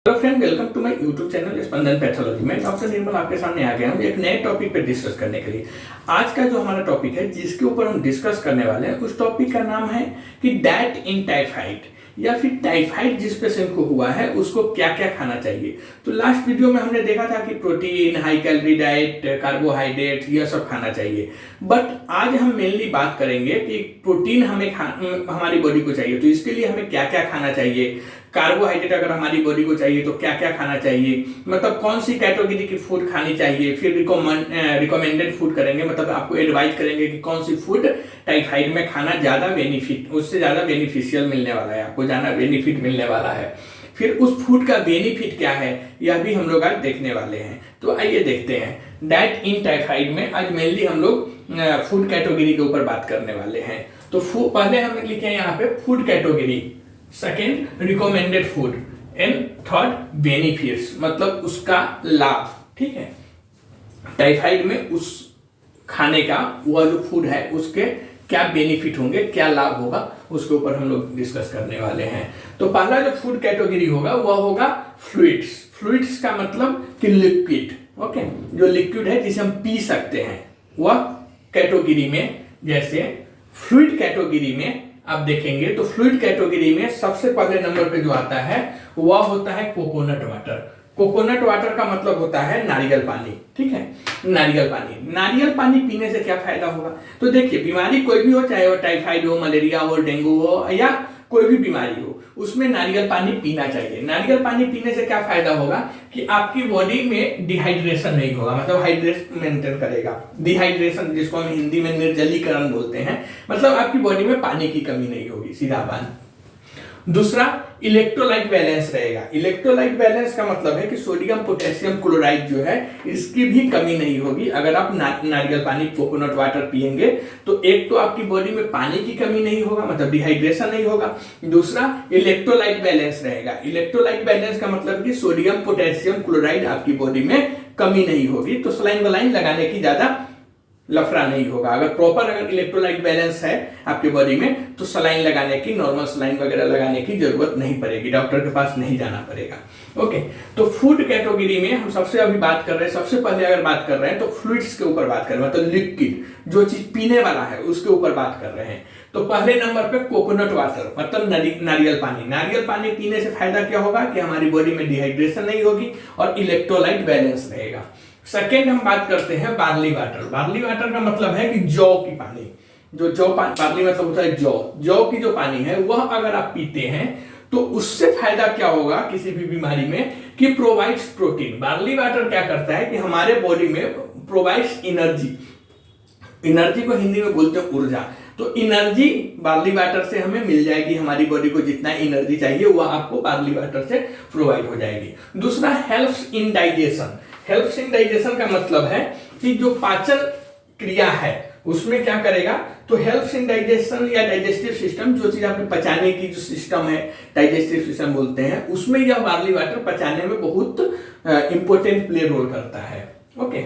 Hello friend, welcome to my YouTube channel Spandan pathology. मैं doctor Nirmal आपके सामने आ गया हूँ एक नए टॉपिक पे डिस्कस करने के लिए। आज का जो हमारा टॉपिक है जिसके ऊपर हम डिस्कस करने वाले हैं उस टॉपिक का नाम है कि डाइट इन टाइफाइड, या फिर टाइफाइड जिस पेशेंट को हुआ है उसको क्या क्या खाना चाहिए। तो लास्ट वीडियो में हमने देखा था कि protein, high calorie diet, carbohydrate यह सब खाना चाहिए। बट आज हम मेनली बात करेंगे कि प्रोटीन हमारी बॉडी को चाहिए तो इसके लिए हमें क्या क्या खाना चाहिए। कार्बोहाइड्रेट अगर हमारी बॉडी को चाहिए तो क्या क्या खाना चाहिए, मतलब कौन सी कैटेगरी की फूड खानी चाहिए। फिर रिकमेंडेड फूड करेंगे, मतलब आपको एडवाइज करेंगे कि कौन सी फूड टाइफाइड में खाना ज्यादा बेनिफिट, उससे ज्यादा बेनिफिशियल मिलने वाला है, आपको ज्यादा बेनिफिट मिलने वाला है। फिर उस फूड का बेनिफिट क्या है यह भी हम लोग आज देखने वाले हैं। तो आइए देखते हैं डाइट इन टाइफाइड में। आज मेनली हम लोग फूड कैटेगरी के ऊपर बात करने वाले हैं। तो पहले हम लिखे हैं यहाँ पे food category, second recommended food and third benefits, मतलब उसका लाभ। ठीक है, टाइफाइड में उस खाने का वह जो फूड है उसके क्या बेनिफिट होंगे, क्या लाभ होगा, उसके ऊपर हम लोग डिस्कस करने वाले हैं। तो पहला जो फूड कैटेगरी होगा वह होगा फ्लूइड्स। फ्लूइड्स का मतलब कि लिक्विड, ओके, जो लिक्विड है जिसे हम पी सकते हैं वह कैटेगरी में। जैसे फ्लूइड कैटेगरी में आप देखेंगे तो फ्लूइड कैटेगरी में सबसे पहले नंबर पे जो आता है वह होता है कोकोनट वाटर। कोकोनट वाटर का मतलब होता है नारियल पानी। ठीक है, नारियल पानी। नारियल पानी पीने से क्या फायदा होगा, तो देखिए बीमारी कोई भी हो, चाहे वो टाइफाइड हो, मलेरिया हो, डेंगू हो या कोई भी बीमारी हो, उसमें नारियल पानी पीना चाहिए। नारियल पानी पीने से क्या फायदा होगा कि आपकी बॉडी में डिहाइड्रेशन नहीं होगा, मतलब हाइड्रेशन मेंटेन करेगा। डिहाइड्रेशन जिसको हम हिंदी में निर्जलीकरण बोलते हैं, मतलब आपकी बॉडी में पानी की कमी नहीं होगी, सीधा बात। दूसरा, इलेक्ट्रोलाइट बैलेंस रहेगा। इलेक्ट्रोलाइट बैलेंस का मतलब है कि सोडियम पोटेशियम क्लोराइड जो है इसकी भी कमी नहीं होगी अगर आप नारियल पानी, कोकोनट वाटर पिएंगे। तो एक तो आपकी बॉडी में पानी की कमी नहीं होगा, मतलब डिहाइड्रेशन नहीं होगा। दूसरा, इलेक्ट्रोलाइट बैलेंस रहेगा। इलेक्ट्रोलाइट बैलेंस का मतलब कि सोडियम पोटेशियम क्लोराइड आपकी बॉडी में कमी नहीं होगी, तो सलाइन वलाइन लगाने की ज्यादा लफड़ा नहीं होगा। अगर इलेक्ट्रोलाइट बैलेंस है आपके बॉडी में तो सलाइन लगाने की, नॉर्मल सलाइन वगैरह लगाने की जरूरत नहीं पड़ेगी, डॉक्टर के पास नहीं जाना पड़ेगा। ओके, तो फूड कैटेगरी में हम सबसे अभी बात कर रहे हैं, सबसे पहले अगर बात कर रहे हैं तो फ्लूइड्स के ऊपर बात कर रहे हैं, मतलब लिक्विड जो चीज पीने वाला है उसके ऊपर बात कर रहे हैं। तो पहले नंबर पे कोकोनट वाटर, मतलब नारियल पानी। नारियल पानी पीने से फायदा क्या होगा कि हमारी बॉडी में डिहाइड्रेशन नहीं होगी और इलेक्ट्रोलाइट बैलेंस रहेगा। सेकेंड हम बात करते हैं बार्ली वाटर। बार्ली वाटर का मतलब है कि जौ की पानी, जो जौ पानी, बार्ली मतलब होता है जौ की जो पानी है वह अगर आप पीते हैं तो उससे फायदा क्या होगा किसी भी बीमारी में कि प्रोवाइड्स प्रोटीन। बार्ली वाटर क्या करता है कि हमारे बॉडी में प्रोवाइड्स एनर्जी। एनर्जी को हिंदी में बोलते हैं ऊर्जा। तो एनर्जी बार्ली वाटर से हमें मिल जाएगी, हमारी बॉडी को जितना एनर्जी चाहिए वह आपको बार्ली वाटर से प्रोवाइड हो जाएगी। दूसरा, helps in digestion. Helps in digestion का मतलब है कि जो पाचन क्रिया है उसमें क्या करेगा, तो हेल्प्स इन डाइजेशन या डाइजेस्टिव सिस्टम, जो चीज आपके पचाने की जो सिस्टम है, डाइजेस्टिव सिस्टम बोलते हैं, उसमें यह बार्ली वाटर पचाने में बहुत इंपॉर्टेंट प्ले रोल करता है। ओके,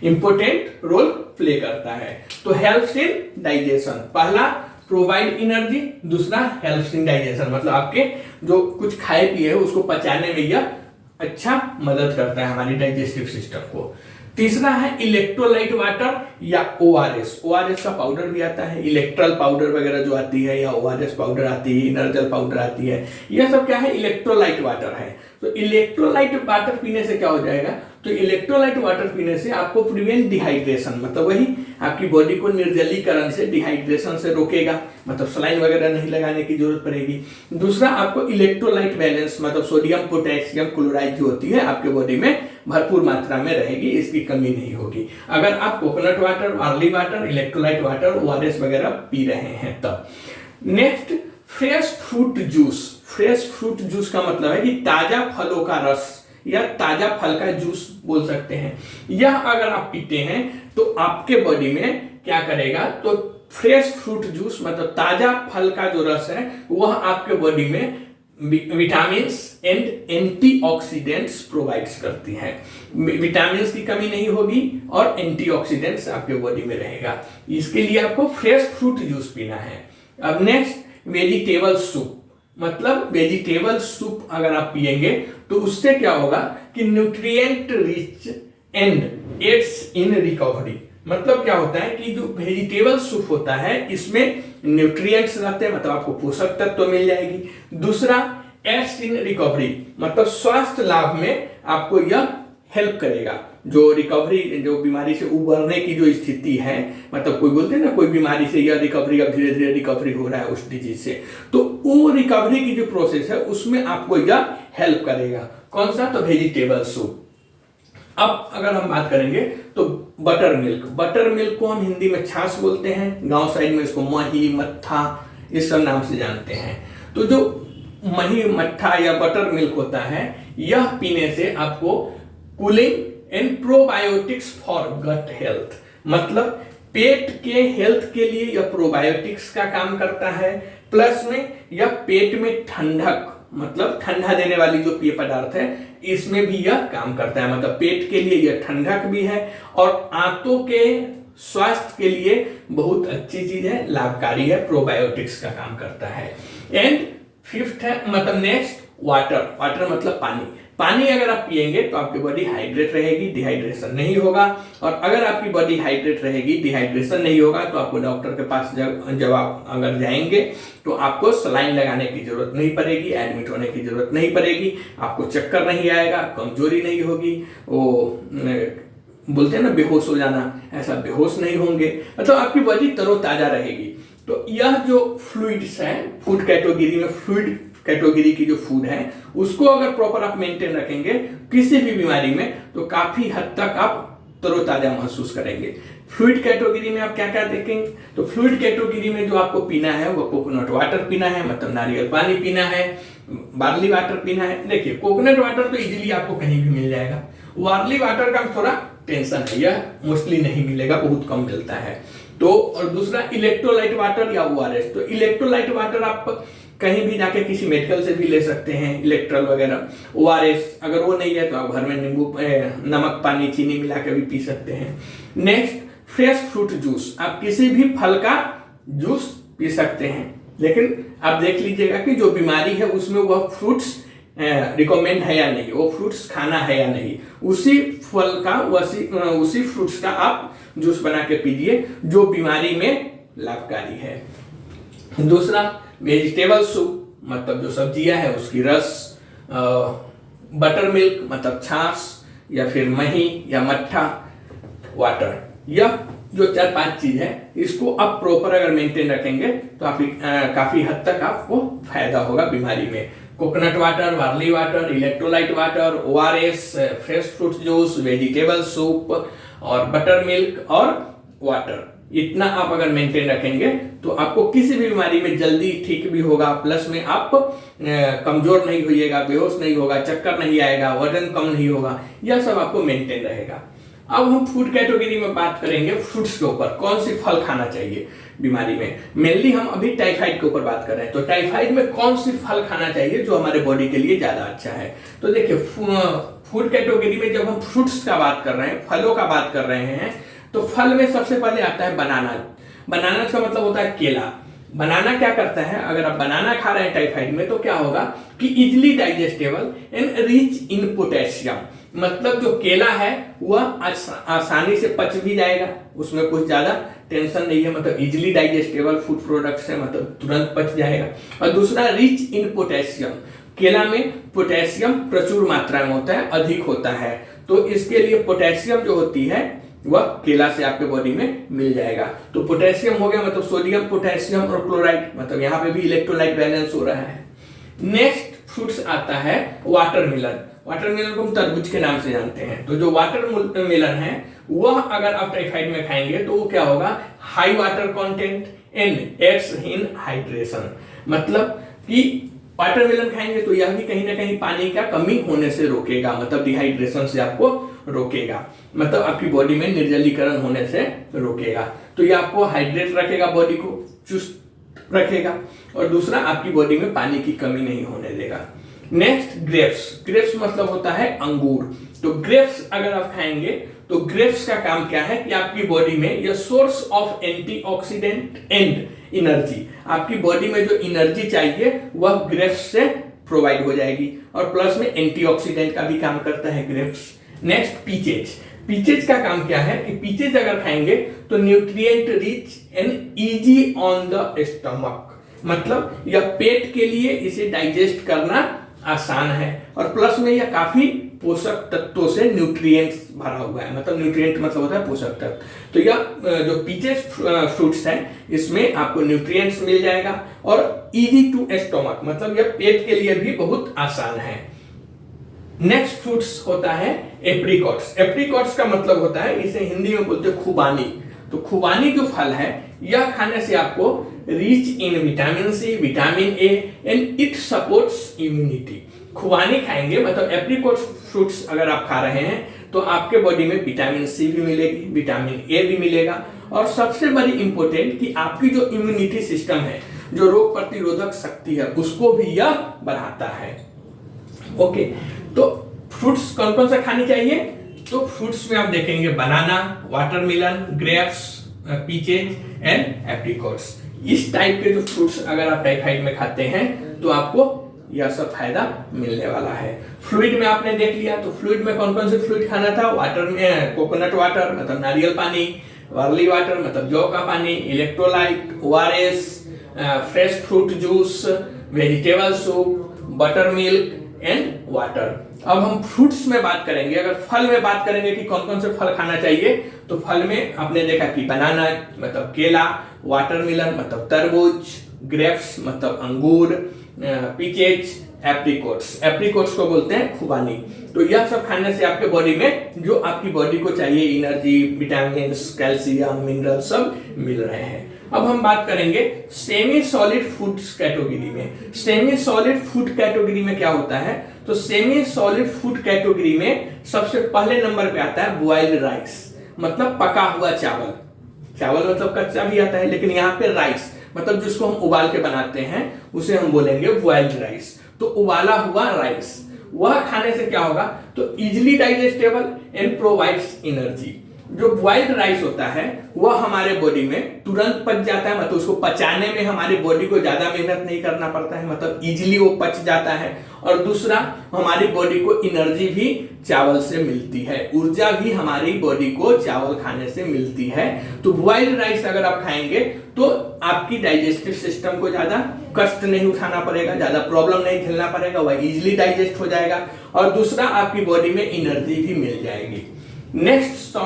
इंपॉर्टेंट रोल प्ले करता है। तो हेल्प्स इन डाइजेशन, पहला प्रोवाइड एनर्जी, दूसरा हेल्प्स इन डाइजेशन, मतलब आपके जो कुछ खाए पिए उसको पचाने में यह अच्छा मदद करता है हमारी डाइजेस्टिव सिस्टम को। तीसरा है इलेक्ट्रोलाइट वाटर या ओआरएस। ओआरएस का पाउडर भी आता है, इलेक्ट्रल पाउडर वगैरह जो आती है, या ओआरएस पाउडर आती है, इनर्जल पाउडर आती है, यह सब क्या है, इलेक्ट्रोलाइट वाटर है। तो इलेक्ट्रोलाइट वाटर पीने से क्या हो जाएगा, तो इलेक्ट्रोलाइट वाटर पीने से आपको प्रिवेंट डिहाइड्रेशन, मतलब वही आपकी बॉडी को निर्जलीकरण से, डिहाइड्रेशन से रोकेगा, मतलब सलाइन वगैरह नहीं लगाने की जरूरत पड़ेगी। दूसरा, आपको इलेक्ट्रोलाइट बैलेंस, मतलब सोडियम पोटेशियम क्लोराइड जो होती है आपके बॉडी में भरपूर मात्रा में रहेगी, इसकी कमी नहीं होगी अगर आप coconut water, barley water, electrolyte water, ORS वगैरह पी रहे हैं तब। Next, fresh fruit juice. Fresh fruit juice का मतलब है कि ताजा फलों का रस या ताजा फल का जूस बोल सकते हैं। यह अगर आप पीते हैं तो आपके बॉडी में क्या करेगा, तो फ्रेश फ्रूट जूस मतलब ताजा फल का जो रस है वह आपके बॉडी में विटामिन्स एंड एंटीऑक्सीडेंट्स प्रोवाइड्स करती है। विटामिन्स की कमी नहीं होगी और एंटीऑक्सीडेंट्स आपके बॉडी में रहेगा। इसके लिए आपको फ्रेश फ्रूट जूस पीना है। अब नेक्स्ट, वेजिटेबल सूप, मतलब वेजिटेबल सूप अगर आप पिएंगे तो उससे क्या होगा कि nutrient rich and aids in recovery. मतलब क्या होता है कि जो वेजिटेबल सूप होता है इसमें न्यूट्रिएंट्स रहते हैं, मतलब आपको पोषक तत्व मिल जाएगी। दूसरा, एड्स इन रिकवरी, मतलब स्वास्थ्य लाभ में आपको यह हेल्प करेगा। जो रिकवरी, जो बीमारी से उबरने की जो स्थिति है, मतलब कोई बोलते हैं ना कोई बीमारी से यह रिकवरी, अब धीरे धीरे रिकवरी हो रहा है उस डिजीज से, तो वो रिकवरी की जो प्रोसेस है उसमें आपको यह हेल्प करेगा। कौन सा? तो वेजिटेबल सूप। अब अगर हम बात करेंगे तो बटर मिल्क, बटर मिल्क को हम हिंदी में छाछ बोलते हैं, गांव साइड में इसको मही, मट्ठा इस सब नाम से जानते हैं। तो जो मही, मट्ठा या बटर मिल्क होता है, यह पीने से आपको cooling and probiotics for gut health, मतलब पेट के हेल्थ के लिए यह प्रोबायोटिक्स का काम करता है। प्लस में यह पेट में ठंडक, मतलब ठंडा देने वाली जो पेय पदार्थ है इसमें भी यह काम करता है। मतलब पेट के लिए यह ठंडक भी है और आंतों के स्वास्थ्य के लिए बहुत अच्छी चीज है, लाभकारी है, प्रोबायोटिक्स का काम करता है। एंड फिफ्थ है, मतलब नेक्स्ट, वाटर। वाटर मतलब पानी। पानी अगर आप पिएंगे तो आपकी बॉडी हाइड्रेट रहेगी, डिहाइड्रेशन नहीं होगा। और अगर आपकी बॉडी हाइड्रेट रहेगी, डिहाइड्रेशन नहीं होगा, तो आपको डॉक्टर के पास जब आप अगर जाएंगे तो आपको सलाइन लगाने की जरूरत नहीं पड़ेगी, एडमिट होने की जरूरत नहीं पड़ेगी, आपको चक्कर नहीं आएगा, कमजोरी नहीं होगी, वो बोलते हैं ना बेहोश हो जाना, ऐसा बेहोश नहीं होंगे, मतलब आपकी बॉडी तरोताजा रहेगी। तो यह जो फ्लूइड्स है, फूड कैटेगरी में फ्लूइड कैटेगरी की जो फूड है उसको अगर प्रॉपर आप मेंटेन रखेंगे किसी भी बीमारी में, तो काफी हद तक आप तरोताजा महसूस करेंगे। फ्लूइड कैटेगरी में आप क्या क्या देखेंगे? तो फ्लूइड कैटेगरी में जो आपको पीना है वो कोकोनट वाटर पीना है, मतलब नारियल पानी पीना है, बार्ली वाटर पीना है। देखिए कोकोनट वाटर तो इजीली आपको कहीं भी मिल जाएगा, बार्ली वाटर का थोड़ा टेंशन है, यह मोस्टली नहीं मिलेगा, बहुत कम मिलता है। तो और दूसरा इलेक्ट्रोलाइट वाटर या ओआरएस। तो इलेक्ट्रोलाइट वाटर आप कहीं भी जाके किसी मेडिकल से भी ले सकते हैं, इलेक्ट्रल वगैरह। ओआरएस अगर वो नहीं है तो आप घर में नींबू, नमक, पानी, चीनी मिला के भी पी सकते हैं। Next, fresh fruit juice. आप किसी भी फल का जूस पी सकते हैं, लेकिन आप देख लीजिएगा कि जो बीमारी है उसमें वह फ्रूट्स रिकमेंड है या नहीं, वो फ्रूट्स खाना है या नहीं, उसी फल का उसी फ्रूट्स का आप जूस बना के पीजिए जो बीमारी में लाभकारी है। दूसरा, वेजिटेबल सूप, मतलब जो सब्जियां है उसकी रस, बटर मिल्क मतलब छाछ, या फिर मही या मट्ठा, वाटर। यह जो 4-5 चीज है इसको आप प्रॉपर अगर मेंटेन रखेंगे तो आप काफी हद तक आपको फायदा होगा बीमारी में। Coconut water, barley water, electrolyte water, ORS, fresh fruit juice, vegetable soup और बटर मिल्क और वाटर, इतना आप अगर मेंटेन रखेंगे तो आपको किसी भी बीमारी में जल्दी ठीक भी होगा, प्लस में आप कमजोर नहीं होइएगा, बेहोश नहीं होगा, चक्कर नहीं आएगा, वजन कम नहीं होगा, यह सब आपको मेंटेन रहेगा। अब हम फूड कैटेगरी में बात करेंगे फ्रूट्स के ऊपर, कौन सी फल खाना चाहिए बीमारी में। मेनली हम अभी टाइफाइड के ऊपर बात कर रहे हैं, तो टाइफाइड में कौन सी फल खाना चाहिए जो हमारे बॉडी के लिए ज्यादा अच्छा है। तो देखिए फूड कैटेगरी में जब हम फ्रूट्स का बात कर रहे हैं, फलों का बात कर रहे हैं, तो फल में सबसे पहले आता है बनाना। बनाना का मतलब होता है केला। बनाना क्या करता है, अगर आप बनाना खा रहे हैं टाइफाइड में तो क्या होगा कि easily digestible and rich in potassium, मतलब जो केला है वह आसानी से पच भी जाएगा, उसमें कुछ ज्यादा टेंशन नहीं है, मतलब इजिली डाइजेस्टेबल फूड प्रोडक्ट्स है, मतलब तुरंत पच जाएगा। और दूसरा, रिच इन पोटेशियम, केला में पोटेशियम प्रचुर मात्रा में होता है, अधिक होता है, तो इसके लिए पोटेशियम जो होती है वह केला से आपके बॉडी में मिल जाएगा। तो पोटेशियम हो गया, मतलब सोडियम, पोटेशियम और क्लोराइड, मतलब यहाँ पे भी इलेक्ट्रोलाइट बैलेंस हो रहा है। नेक्स्ट फ्रूट्स आता है वाटरमेलन। वाटरमेलन को हम तरबूज के नाम से जानते हैं। तो जो वाटरमेलन है वह अगर आप टाइफाइड में खाएंगे तो वो क्या होगा, high water content and aids in hydration, मतलब कि वाटरमेलन खाएंगे तो यह भी कहीं ना कहीं पानी का कमी होने से रोकेगा, मतलब डिहाइड्रेशन से आपको रोकेगा, मतलब आपकी बॉडी में निर्जलीकरण होने से रोकेगा। तो ये आपको हाइड्रेट रखेगा, बॉडी को चुस्त रखेगा, और दूसरा आपकी बॉडी में पानी की कमी नहीं होने देगा। Next, grapes. ग्रेप्स मतलब होता है अंगूर। तो ग्रेप्स अगर आप खाएंगे तो ग्रेप्स का काम क्या है कि आपकी बॉडी में यह source of antioxidant and energy, आपकी बॉडी में जो एनर्जी चाहिए वह ग्रेप्स से प्रोवाइड हो जाएगी और प्लस में एंटीऑक्सीडेंट का भी काम करता है ग्रेप्स। Next peaches. पीचेज का काम क्या है कि पीचेज अगर खाएंगे तो nutrient rich and easy on the stomach, मतलब यह पेट के लिए इसे डाइजेस्ट करना आसान है और प्लस में यह काफी पोषक तत्वों से न्यूट्रिएंट्स भरा हुआ है, मतलब न्यूट्रिएंट मतलब होता है पोषक तत्व। तो यह जो पीचेस फ्रूट्स है इसमें आपको न्यूट्रिएंट्स मिल जाएगा और इजी टू स्टमक, मतलब यह पेट के लिए भी बहुत आसान है। नेक्स्ट फ्रूट्स होता है एप्रिकॉट्स। एप्रिकॉट्स का मतलब होता है, इसे हिंदी में बोलते हैं खुबानी। तो खुबानी जो फल है यह खाने से आपको rich in vitamin C, vitamin A and it supports immunity. खुबानी खाएंगे मतलब एप्रिकॉट फ्रूट्स अगर आप खा रहे हैं तो आपके बॉडी में विटामिन सी भी मिलेगी, विटामिन ए भी मिलेगा और सबसे बड़ी इंपॉर्टेंट कि आपकी जो इम्यूनिटी सिस्टम है, जो रोग प्रतिरोधक शक्ति है, उसको भी यह बढ़ाता है। ओके, तो फ्रूट्स कौन कौन सा खानी चाहिए? तो फ्रूट्स में आप देखेंगे banana, watermelon, grapes, peaches and apricots. इस टाइप के जो फ्रूट्स अगर आप टाइफाइड में खाते हैं तो आपको यह सब फायदा मिलने वाला है। फ्लूइड में आपने देख लिया, तो फ्लूइड में कौन कौन से फ्लूइड खाना था? वाटर में कोकोनट वाटर मतलब नारियल पानी, बार्ली वाटर मतलब जौ का पानी, electrolyte, ORS, fresh fruit juice, vegetable soup, butter milk and water. अब हम फ्रूट्स में बात करेंगे, अगर फल में बात करेंगे कि कौन कौन से फल खाना चाहिए, तो फल में आपने देखा कि बनाना मतलब केला, वाटरमेलन मतलब तरबूज, ग्रेप्स मतलब अंगूर, पीचेज, एप्रिकॉट्स को बोलते हैं खुबानी। तो यह सब खाने से आपके बॉडी में जो आपकी बॉडी को चाहिए एनर्जी, विटामिन, कैल्शियम, मिनरल सब मिल रहे हैं। अब हम बात करेंगे सेमी सॉलिड फूड्स कैटेगरी में। सेमी सॉलिड फूड कैटेगरी में क्या होता है? तो सेमी सॉलिड फूड कैटेगरी में सबसे पहले नंबर पे आता है बॉइल्ड राइस, मतलब पका हुआ चावल। चावल मतलब कच्चा भी आता है, लेकिन यहाँ पे राइस मतलब जिसको हम उबाल के बनाते हैं उसे हम बोलेंगे बॉइल्ड राइस। तो उबाला हुआ राइस, वह खाने से क्या होगा? तो easily digestible and provides energy. जो बॉइल्ड राइस होता है वह हमारे बॉडी में तुरंत पच जाता है, मतलब उसको पचाने में हमारी बॉडी को ज्यादा मेहनत नहीं करना पड़ता है, मतलब इजीली वो पच जाता है। और दूसरा, हमारी बॉडी को एनर्जी भी चावल से मिलती है, ऊर्जा भी हमारी बॉडी को चावल खाने से मिलती है। तो बॉइल्ड राइस अगर आप खाएंगे तो आपकी डाइजेस्टिव सिस्टम को ज्यादा कष्ट नहीं उठाना पड़ेगा, ज्यादा प्रॉब्लम नहीं झेलना पड़ेगा, वह इजिली डाइजेस्ट हो जाएगा। और दूसरा, आपकी बॉडी में एनर्जी भी मिल जाएगी। नेक्स्ट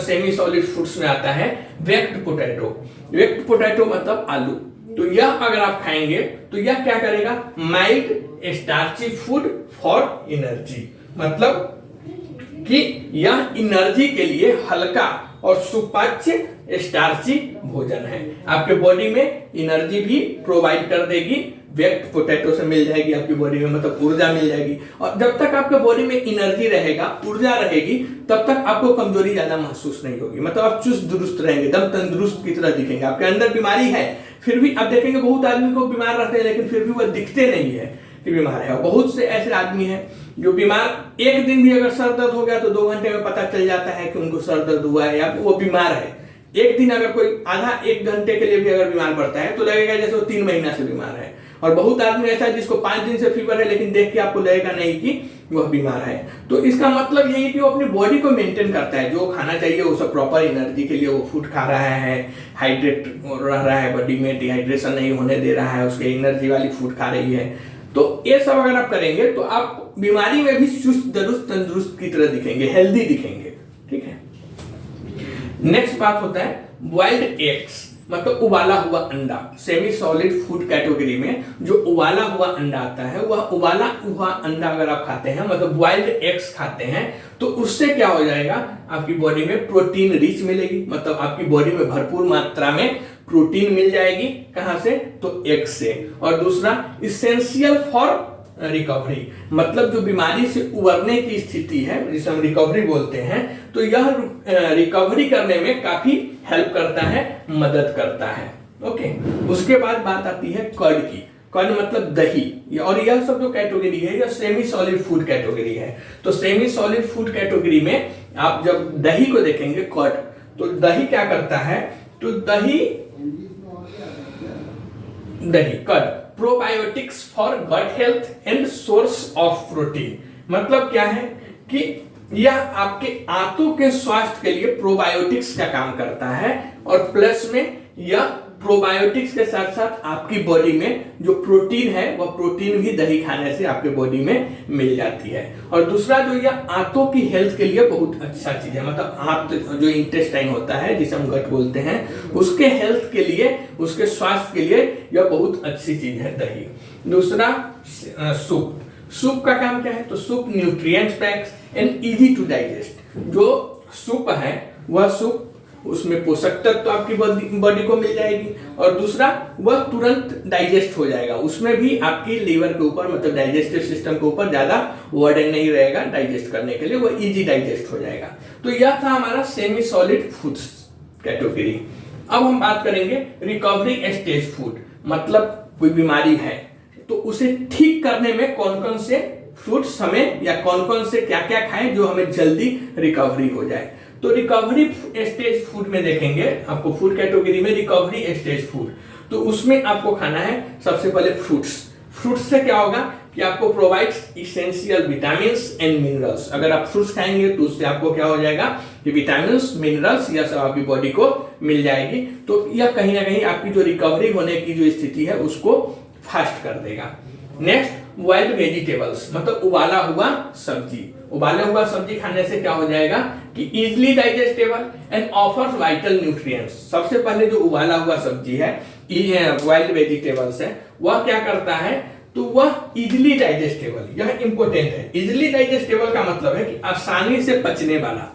सेमी सॉलिड फूड्स में आता है वेक्ड पोटैटो। वेक्ड पोटैटो मतलब आलू। तो यह अगर आप खाएंगे तो यह क्या करेगा? Mild starchy food for energy, मतलब कि यह एनर्जी के लिए हल्का और सुपाच्य स्टार्ची भोजन है। आपके बॉडी में एनर्जी भी प्रोवाइड कर देगी, वेक्ड पोटैटो से मिल जाएगी आपकी बॉडी में, मतलब ऊर्जा मिल जाएगी। और जब तक आपके बॉडी में एनर्जी रहेगा, ऊर्जा रहेगी, तब तक आपको कमजोरी ज्यादा महसूस नहीं होगी, मतलब आप चुस्त दुरुस्त रहेंगे, एकदम तंदुरुस्त की तरह दिखेंगे। आपके अंदर बीमारी है फिर भी आप देखेंगे बहुत आदमी को बीमार रहते हैं लेकिन फिर भी वह दिखते नहीं है कि बीमार है। बहुत से ऐसे आदमी हैं जो बीमार, एक दिन भी अगर सर दर्द हो गया तो 2 घंटे में पता चल जाता है कि उनको सर दर्द हुआ है या वो बीमार है। एक दिन अगर कोई आधा 1 घंटे के लिए भी अगर बीमार पड़ता है तो लगेगा जैसे वो 3 महीना से बीमार है। और बहुत आदमी ऐसा है जिसको 5 दिन से फीवर है लेकिन देख के आपको लगेगा नहीं कि वह बीमार है। तो इसका मतलब यही है कि वो अपनी बॉडी को मेंटेन करता है, जो खाना चाहिए वो सब प्रॉपर एनर्जी के लिए वो फूड खा रहा है, हाइड्रेट रह रहा है, बॉडी में डिहाइड्रेशन नहीं होने दे रहा है, उसके एनर्जी वाली फूड खा रही है। तो ये सब अगर आप करेंगे तो आप बीमारी में भी चुस्त दुरुस्त तंदुरुस्त की तरह दिखेंगे, हेल्दी दिखेंगे। ठीक है। नेक्स्ट बात होता है बॉइल्ड एग्स, मतलब उबाला हुआ अंडा। सेमी सॉलिड फूड कैटेगरी में जो उबाला हुआ अंडा आता है, वह उबाला हुआ अंडा अगर आप खाते हैं, मतलब बॉइल्ड एग्स खाते हैं, तो उससे क्या हो जाएगा? आपकी बॉडी में प्रोटीन रिच मिलेगी, मतलब आपकी बॉडी में भरपूर मात्रा में प्रोटीन मिल जाएगी। कहां से? तो एग से। और दूसरा, इसेंशियल फॉर रिकवरी, मतलब जो बीमारी से उबरने की स्थिति है जिसे हम रिकवरी बोलते हैं, तो यह रिकवरी करने में काफी हेल्प करता है, मदद करता है। ओके। उसके बाद बात आती है कर्ड की। कर्ड मतलब दही, और यह सब जो कैटेगरी है यह सेमी सॉलिड फूड कैटेगरी है। तो सेमी सॉलिड फूड कैटेगरी में आप जब दही को देखेंगे, कर्ड, तो दही क्या करता है? तो दही curd probiotics for gut health and source of protein. मतलब क्या है कि यह आपके आंतों के स्वास्थ्य के लिए प्रोबायोटिक्स का काम करता है, और प्लस में यह प्रोबायोटिक्स के साथ साथ आपकी बॉडी में जो प्रोटीन है वह प्रोटीन भी दही खाने से आपके बॉडी में मिल जाती है। और दूसरा जो यह आंतों की हेल्थ के लिए बहुत अच्छा चीज है, मतलब आंत जो इंटेस्टाइन होता है जिसे हम गट बोलते हैं, उसके हेल्थ के लिए, उसके स्वास्थ्य के लिए यह बहुत अच्छी चीज है दही। दूसरा सूप। सूप का काम क्या है? तो soup nutrients packs and easy to digest. जो सूप है वह सूप, उसमें पोषक तत्व तो आपकी बॉडी को मिल जाएगी, और दूसरा वह तुरंत डाइजेस्ट हो जाएगा। उसमें भी आपकी लीवर के ऊपर, मतलब डाइजेस्टिव सिस्टम के ऊपर ज्यादा बर्डन नहीं रहेगा डाइजेस्ट करने के लिए, वह इजी डाइजेस्ट हो जाएगा। तो यह था हमारा सेमी सॉलिड फूड्स कैटेगरी। अब हम बात करेंगे रिकवरी स्टेज फूड। मतलब कोई बीमारी है तो उसे ठीक करने में कौन कौन से फूड्स हमें, या कौन कौन से क्या क्या खाएं जो हमें जल्दी रिकवरी हो जाए। तो रिकवरी स्टेज फूड में देखेंगे आपको, फूड कैटेगरी में रिकवरी स्टेज फूड, तो उसमें आपको खाना है सबसे पहले फ्रूट्स। फ्रूट्स से क्या होगा कि आपको provides essential vitamin and minerals. अगर आप फ्रूट्स खाएंगे तो उससे आपको क्या हो जाएगा कि विटामिन, मिनरल्स, यह सब आपकी बॉडी को मिल जाएगी। तो यह कहीं ना कहीं आपकी जो रिकवरी होने की जो स्थिति है उसको फास्ट कर देगा। नेक्स्ट, बॉइल्ड वेजिटेबल्स, मतलब उबाला हुआ सब्जी। उबाला हुआ सब्जी खाने से क्या हो जाएगा कि easily digestible and offers vital nutrients. सबसे पहले जो उबाला हुआ सब्जी है, बॉइल्ड वेजिटेबल्स है, वह क्या करता है, तो वह इजिली डाइजेस्टेबल, यह इंपॉर्टेंट है। इजिली डाइजेस्टेबल का मतलब है कि आसानी से पचने वाला।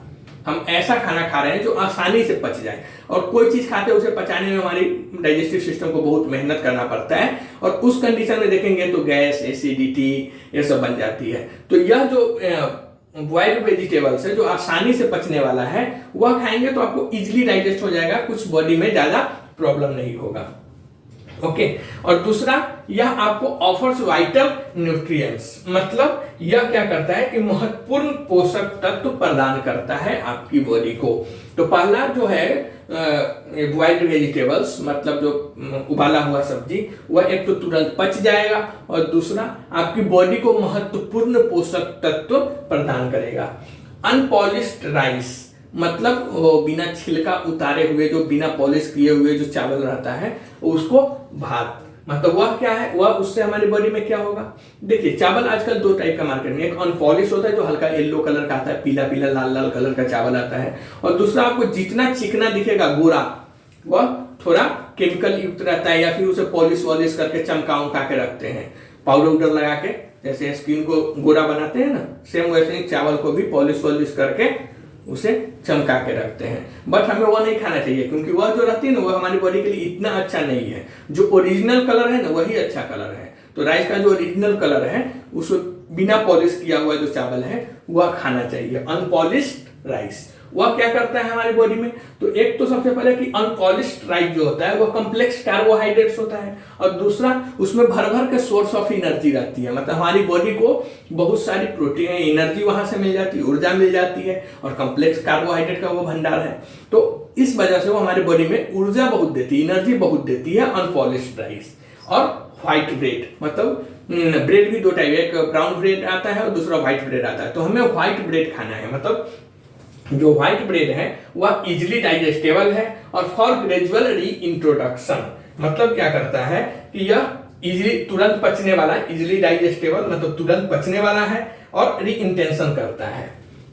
हम ऐसा खाना खा रहे हैं जो आसानी से पच जाए, और कोई चीज खाते हैं उसे पचाने में हमारी डाइजेस्टिव सिस्टम को बहुत मेहनत करना पड़ता है, और उस कंडीशन में देखेंगे तो गैस, एसिडिटी, ये सब बन जाती है। तो यह जो बॉइल्ड वेजिटेबल्स है जो आसानी से पचने वाला है, वह खाएंगे तो आपको इजिली डाइजेस्ट हो जाएगा, कुछ बॉडी में ज्यादा प्रॉब्लम नहीं होगा। ओके, और दूसरा, यह आपको ऑफर्स वाइटल न्यूट्रिएंट्स, मतलब यह क्या करता है कि महत्वपूर्ण पोषक तत्व प्रदान करता है आपकी बॉडी को। तो पहला जो है बॉइल्ड वेजिटेबल्स, मतलब जो उबाला हुआ सब्जी, वह एक तो तुरंत पच जाएगा, और दूसरा आपकी बॉडी को महत्वपूर्ण पोषक तत्व प्रदान करेगा। अनपॉलिश्ड राइस, मतलब वो बिना छिलका उतारे हुए, जो बिना पॉलिश किए हुए जो चावल रहता है उसको भात, मतलब वह क्या है, वह उससे हमारी बॉडी में क्या होगा। देखिए, चावल आजकल दो टाइप का मार्केट में, एक अनपॉलिश होता है जो हल्का येलो कलर का आता है, पीला पीला लाल लाल कलर का चावल आता है, और दूसरा आपको जितना चिकना दिखेगा गोरा, वह थोड़ा केमिकल युक्त रहता है, या फिर उसे पॉलिश वॉलिश करके चमका उमका के रखते हैं, पाउडर उडर लगा के, जैसे स्किन को गोरा बनाते हैं ना, सेम वैसे ही चावल को भी पॉलिश वॉलिश करके उसे चमका के रखते हैं। बट हमें वो नहीं खाना चाहिए, क्योंकि वह जो रहती है ना, वह हमारी बॉडी के लिए इतना अच्छा नहीं है। जो ओरिजिनल कलर है ना, वही अच्छा कलर है। तो राइस का जो ओरिजिनल कलर है, उस बिना पॉलिश किया हुआ जो चावल है वह खाना चाहिए। अनपॉलिश्ड राइस वह क्या करता है हमारी बॉडी में, तो एक तो सबसे पहले कि अनपॉलिश्ड राइस जो होता है वह कम्प्लेक्स कार्बोहाइड्रेट्स होता है, और दूसरा उसमें भर भर के सोर्स ऑफ एनर्जी रहती है, मतलब हमारी बॉडी को बहुत सारी प्रोटीन एनर्जी वहां से मिल जाती है, ऊर्जा मिल जाती है, और कम्प्लेक्स कार्बोहाइड्रेट का वो भंडार है। तो इस वजह से वो हमारी बॉडी में ऊर्जा बहुत देती है, एनर्जी बहुत देती है अनपॉलिश्ड राइस। और व्हाइट ब्रेड, मतलब ब्रेड भी दो टाइप, एक ब्राउन ब्रेड आता है और दूसरा व्हाइट ब्रेड आता है। तो हमें व्हाइट ब्रेड खाना है, मतलब जो व्हाइट ब्रेड है वह इजिली डाइजेस्टेबल है, और फॉर ग्रेजुअल री इंट्रोडक्शन, मतलब क्या करता है कि यह इजिली तुरंत पचने वाला है, इजिली डाइजेस्टेबल मतलब तुरंत पचने वाला है, और री इंटेंशन करता है।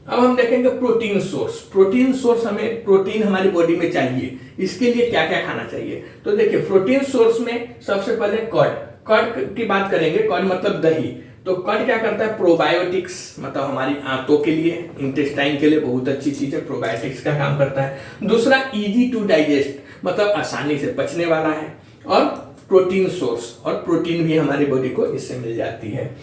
अब हम देखेंगे प्रोटीन सोर्स। प्रोटीन सोर्स, हमें प्रोटीन हमारी बॉडी में चाहिए, इसके लिए क्या क्या खाना चाहिए। तो देखिए, प्रोटीन सोर्स में सबसे पहले कर्ड की बात करेंगे। कर्ड मतलब दही। तो कर्ड क्या करता है, प्रोबायोटिक्स, मतलब हमारी आंतों के लिए, इंटेस्टाइन के लिए बहुत अच्छी चीज है, प्रोबायोटिक्स का काम करता है। दूसरा, इजी टू डाइजेस्ट, मतलब आसानी से पचने वाला है, और प्रोटीन सोर्स, और प्रोटीन भी हमारी बॉडी को इससे मिल जाती है।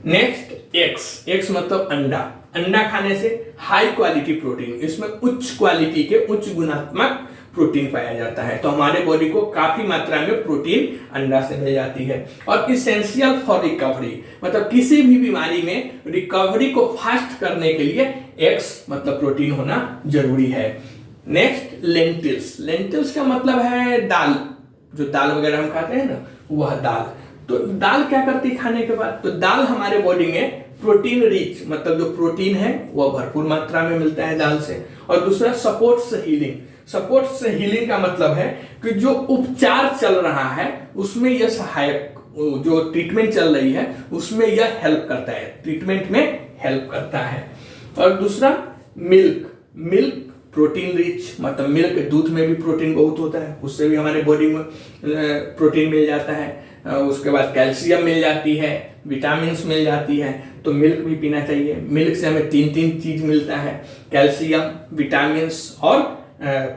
नेक्स्ट, एग्स मतलब अंडा। अंडा खाने से हाई क्वालिटी प्रोटीन, इसमें उच्च क्वालिटी के, उच्च गुणात्मक प्रोटीन पाया जाता है। तो हमारे बॉडी को काफी मात्रा में प्रोटीन अंडा से मिल जाती है। और इसेंशियल फॉर रिकवरी, मतलब किसी भी बीमारी में रिकवरी को फास्ट करने के लिए एग्स मतलब प्रोटीन होना जरूरी है। Next, lentils. लेंटिल्स का मतलब है दाल, जो दाल वगैरह हम खाते हैं ना, वह दाल। तो दाल क्या करती है खाने के बाद? तो दाल हमारे बॉडी में प्रोटीन रिच, मतलब जो प्रोटीन है वह भरपूर मात्रा में मिलता है दाल से। और दूसरा सपोर्ट्स हीलिंग। सपोर्ट्स हीलिंग का मतलब है कि जो उपचार चल रहा है उसमें यह सहायक, जो ट्रीटमेंट चल रही है उसमें यह हेल्प करता है, ट्रीटमेंट में हेल्प करता है। और दूसरा मिल्क। मिल्क प्रोटीन रिच, मतलब मिल्क, दूध में भी प्रोटीन बहुत होता है, उससे भी हमारे बॉडी में प्रोटीन मिल जाता है। उसके बाद कैल्शियम मिल जाती है, विटामिन मिल जाती है, तो मिल्क भी पीना चाहिए। मिल्क से हमें तीन चीज मिलता है, कैल्शियम, विटामिन और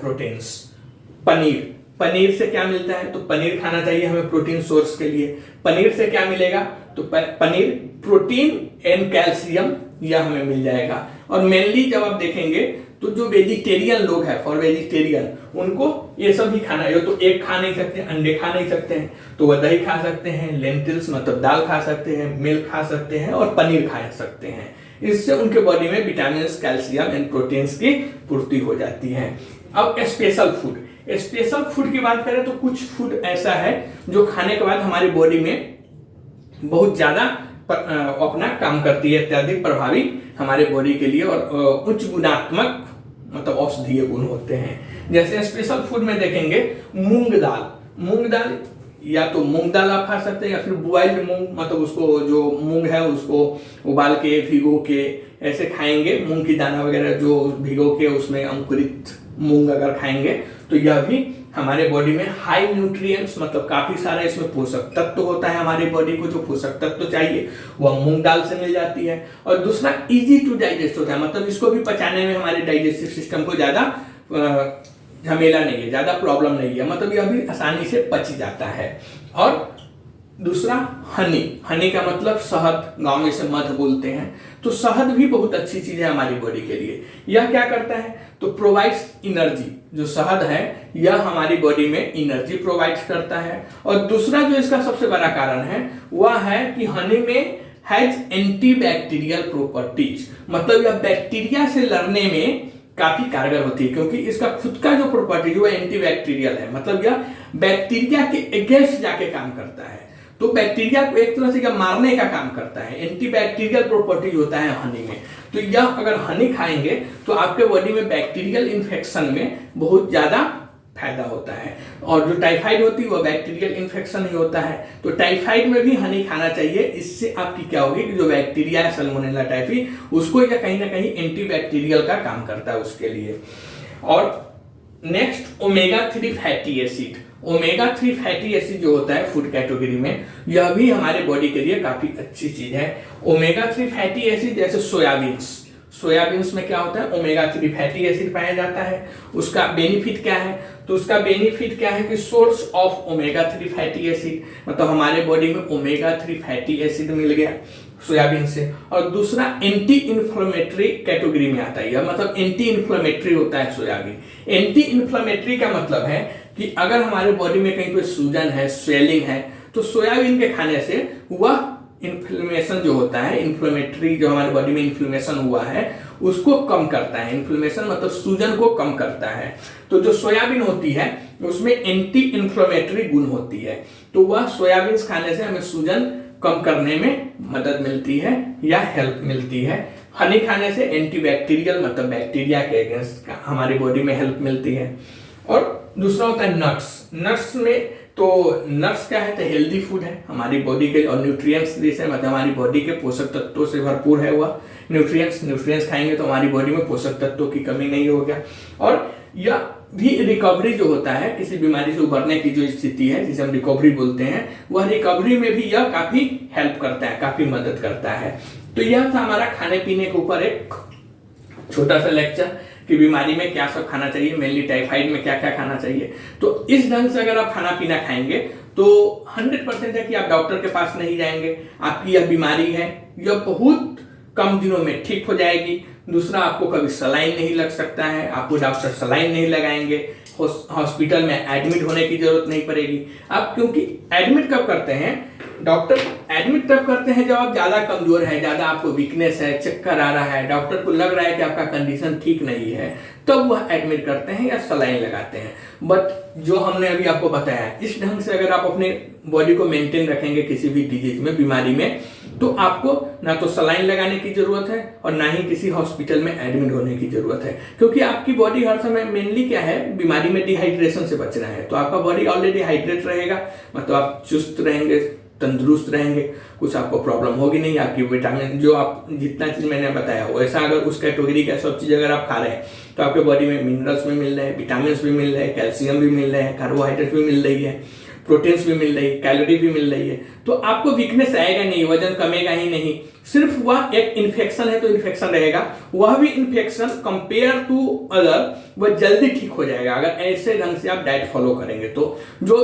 प्रोटीन्स। पनीर। पनीर से क्या मिलता है? तो पनीर खाना चाहिए हमें प्रोटीन सोर्स के लिए। पनीर से क्या मिलेगा? तो पनीर प्रोटीन एंड कैल्शियम यह हमें मिल जाएगा। और मेनली जब आप देखेंगे तो जो वेजिटेरियन लोग हैं, फॉर वेजिटेरियन, उनको ये सब भी खाना है। तो एग खा नहीं सकते, अंडे खा नहीं सकते हैं, तो वह दही खा सकते हैं, लेंटिल्स मतलब दाल खा सकते हैं, मिल्क खा सकते हैं और पनीर खा सकते हैं। इससे उनके बॉडी में विटामिन, कैल्शियम एंड प्रोटीन्स की पूर्ति हो जाती है। अब स्पेशल फूड। स्पेशल फूड की बात करें तो कुछ फूड ऐसा है जो खाने के बाद हमारी बॉडी में बहुत ज्यादा अपना काम करती है, अत्यधिक प्रभावी हमारे बॉडी के लिए और उच्च गुणात्मक मतलब औषधीय गुण होते हैं। जैसे स्पेशल फूड में देखेंगे मूंग दाल। मूंग दाल या तो मूंग दाल आप खा सकते हैं या फिर बॉइल्ड मूंग, मतलब उसको जो मूंग है उसको उबाल के भिगो के ऐसे खाएंगे। मूंग की दाना वगैरह जो भिगो के उसमें अंकुरित मूंग अगर खाएंगे तो यह भी हमारे बॉडी में हाई न्यूट्रिएंट्स, मतलब काफी सारा इसमें पोषक तत्व होता है। हमारी बॉडी को जो पोषक तत्व चाहिए वह मूंग दाल से मिल जाती है। और दूसरा इजी टू डाइजेस्ट होता है, मतलब इसको भी पचाने में हमारे डाइजेस्टिव सिस्टम को ज्यादा झमेला नहीं है, ज्यादा प्रॉब्लम नहीं है, मतलब यह भी आसानी से पच जाता है। और दूसरा हनी। हनी का मतलब शहद, गांव में से मध बोलते हैं। तो शहद भी बहुत अच्छी चीज है हमारी बॉडी के लिए। यह क्या करता है? तो प्रोवाइड्स एनर्जी। जो शहद है यह हमारी बॉडी में एनर्जी प्रोवाइड करता है। और दूसरा जो इसका सबसे बड़ा कारण है वह है कि हनी में हैज एंटीबैक्टीरियल प्रॉपर्टीज, मतलब यह बैक्टीरिया से लड़ने में काफी कारगर होती है, क्योंकि इसका खुद का जो प्रॉपर्टी वो एंटीबैक्टीरियल है, मतलब यह बैक्टीरिया के अगेंस्ट जाके काम करता है। तो बैक्टीरिया को एक तरह से यह मारने का काम करता है, एंटीबैक्टीरियल प्रॉपर्टीज होता है हनी में। तो यह अगर हनी खाएंगे तो आपके बॉडी में बैक्टीरियल इन्फेक्शन में बहुत ज्यादा फायदा होता है। और जो टाइफाइड होती है वह बैक्टीरियल इन्फेक्शन ही होता है, तो टाइफाइड में भी हनी खाना चाहिए। इससे आपकी क्या होगी कि जो बैक्टीरिया है सल्मोनेला टाइफी, उसको या कहीं ना कहीं एंटीबैक्टीरियल का काम करता है उसके लिए। और next omega 3 fatty acid. Omega 3 fatty acid जो होता है फूड कैटेगरी में, यह भी हमारे बॉडी के लिए काफी अच्छी चीज है। ओमेगा 3 फैटी एसिड जैसे सोयाबीन्स। सोयाबीन्स में क्या होता है? ओमेगा 3 फैटी एसिड पाया जाता है। उसका बेनिफिट क्या है? तो उसका बेनिफिट क्या है कि source of omega 3 fatty acid, मतलब हमारे बॉडी में ओमेगा 3 फैटी एसिड मिल गया सोयाबीन से। और दूसरा एंटी इन्फ्लेमेटरी कैटेगरी में आता है, मतलब एंटी इन्फ्लेमेटरी होता है सोयाबीन। एंटी इन्फ्लेमेटरी का मतलब है कि अगर हमारे बॉडी में कहीं कोई सूजन है, स्वेलिंग है, तो सोयाबीन के खाने से वह इन्फ्लेमेशन जो होता है, इन्फ्लेमेटरी जो हमारे बॉडी में इन्फ्लेमेशन हुआ है उसको कम करता है। इन्फ्लेमेशन मतलब सूजन को कम करता है। तो जो सोयाबीन होती है उसमें एंटी इन्फ्लेमेटरी गुण होती है, तो वह सोयाबीन खाने से हमें सूजन कम करने में मदद मिलती है या हेल्प मिलती है। हनी खाने से एंटीबैक्टीरियल मतलब बैक्टीरिया के अगेंस्ट हमारी बॉडी में हेल्प मिलती है। और दूसरा होता है नट्स। नट्स में तो नट्स क्या है? तो हेल्दी फूड है हमारी बॉडी के, और न्यूट्रिएंट्स जैसे मतलब हमारी बॉडी के पोषक तत्वों से भरपूर है वह। न्यूट्रिएंट्स खाएंगे तो हमारी बॉडी में पोषक तत्वों की कमी नहीं होगा। और यह भी रिकवरी जो होता है, किसी बीमारी से उभरने की जो स्थिति है जिसे हम रिकवरी बोलते हैं, वह रिकवरी में भी यह काफी हेल्प करता है, काफी मदद करता है। तो यह था हमारा खाने पीने के ऊपर एक छोटा सा लेक्चर कि बीमारी में क्या सब खाना चाहिए, मेनली टाइफाइड में क्या क्या खाना चाहिए। तो इस ढंग से अगर आप खाना पीना खाएंगे तो 100% है कि आप डॉक्टर के पास नहीं जाएंगे। आपकी यह बीमारी है यह बहुत कम दिनों में ठीक हो जाएगी। दूसरा, आपको कभी सलाइन नहीं लग सकता है, आपको डॉक्टर सलाइन नहीं लगाएंगे, हॉस्पिटल में एडमिट होने की जरूरत नहीं पड़ेगी। आप क्योंकि एडमिट कब करते हैं डॉक्टर एडमिट तब करते हैं जब आप ज़्यादा कमज़ोर है, ज़्यादा आपको वीकनेस है, चक्कर आ रहा है, डॉक्टर को लग रहा है कि आपका कंडीशन ठीक नहीं है, तब वह एडमिट करते हैं या सलाइन लगाते हैं। बट जो हमने अभी आपको बताया, इस ढंग से अगर आप अपने बॉडी को मेंटेन रखेंगे किसी भी डिजीज में, बीमारी में, तो आपको ना तो सलाइन लगाने की जरूरत है और ना ही किसी हॉस्पिटल में एडमिट होने की जरूरत है, क्योंकि आपकी बॉडी हर समय मेनली क्या है, बीमारी में डिहाइड्रेशन से बचना है। तो आपका बॉडी ऑलरेडी हाइड्रेट रहेगा, मतलब आप चुस्त रहेंगे, तंदुरुस्त रहेंगे, कुछ आपको प्रॉब्लम होगी नहीं। आपकी विटामिन जो आप जितना चीज मैंने बताया वैसा अगर उस कैटेगरी का सब चीज अगर आप खा रहे हैं तो आपके बॉडी में मिनरल्स भी मिल रहे हैं, विटामिन भी मिल रहे हैं, कैल्शियम भी मिल रहे हैं, कार्बोहाइड्रेट भी मिल रही है, प्रोटीन्स भी मिल रही है, कैलोरी भी मिल रही है। तो आपको वीकनेस आएगा नहीं, वजन कमेगा ही नहीं, सिर्फ वह एक इन्फेक्शन है तो इन्फेक्शन रहेगा, वह भी इन्फेक्शन कंपेयर टू अदर वह जल्दी ठीक हो जाएगा अगर ऐसे ढंग से आप डाइट फॉलो करेंगे। तो जो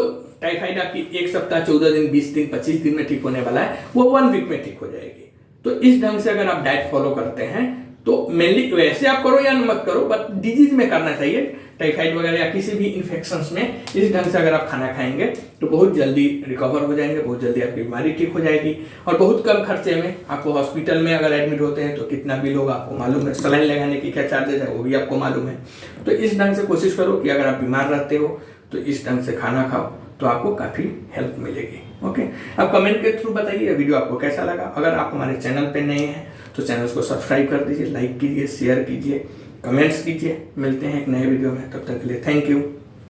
टाइफाइड आपकी 1 सप्ताह, 14 दिन, 20 दिन, 25 दिन में ठीक होने वाला है, वो 1 वीक में ठीक हो जाएगी। तो इस ढंग से अगर आप डाइट फॉलो करते हैं तो मेनली वैसे आप करो या मत करो, बट डिजीज में करना चाहिए, टाइफाइड वगैरह या किसी भी इन्फेक्शंस में इस ढंग से अगर आप खाना खाएंगे तो बहुत जल्दी रिकवर हो जाएंगे, बहुत जल्दी आपकी बीमारी ठीक हो जाएगी और बहुत कम खर्चे में। आपको हॉस्पिटल में अगर एडमिट होते हैं तो कितना बिल होगा आपको मालूम है, सलाइन लगाने की क्या चार्जेस है वो भी आपको मालूम है। तो इस ढंग से कोशिश करो कि अगर आप बीमार रहते हो तो इस ढंग से खाना खाओ तो आपको काफ़ी हेल्प मिलेगी। ओके, अब कमेंट के थ्रू बताइए वीडियो आपको कैसा लगा। अगर आप हमारे चैनल पे नए हैं तो चैनल को सब्सक्राइब कर दीजिए, लाइक कीजिए, शेयर कीजिए, कमेंट्स कीजिए। मिलते हैं एक नए वीडियो में, तब तक के लिए थैंक यू।